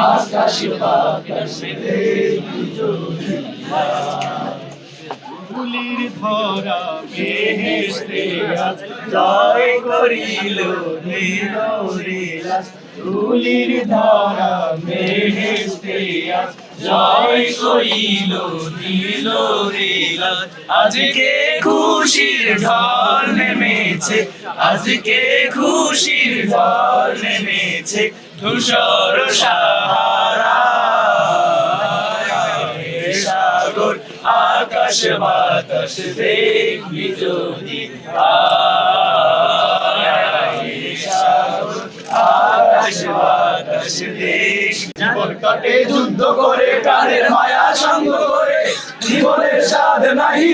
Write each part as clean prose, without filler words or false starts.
আকাশ বাতাসে ফুলির ধরা বেহেশতে আজ জয় করিল নীলরাজ ফুলির ধরা বেহেশতে আজ জয় করিল নীলরাজ আজকে খুশির ঢল নেমেছে আজকে খুশির ঢল নেমেছে ধূসর সাহারা সাগর আকাশ বাতাস দেখবি যদি সাগর আকাশ বাতাস দেখ জীবন কাটে যুদ্ধ করে প্রাণের মায়া সঙ্গ করে জীবনের স্বাদ নাহি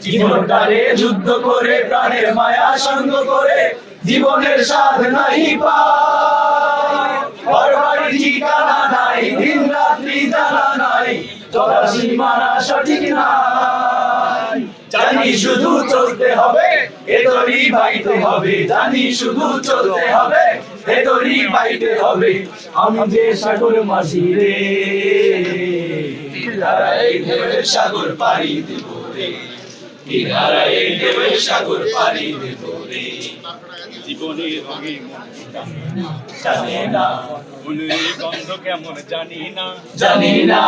জীবনটারে যুদ্ধ করে প্রাণের মায়া সঙ্গ করে জীবনের স্বাদ নাই পায় বাড়ি ঠিকানা নাই দিন রাত্রি জানা নাই চলার সীমানা সঠিক নাই জানি শুধু চলতে হবে এতরি বাইতে হবে জানি শুধু চলতে হবে এতরি বাইতে হবে আমি যে সাগর মাঝি রে সাগর পাড়ি দেব রে কিনারায় ঢেউয়ের সাগর পাড়ি দেব রে জীবনের রঙে জানি না ফুলের গন্ধ কেমন জানি না জানি না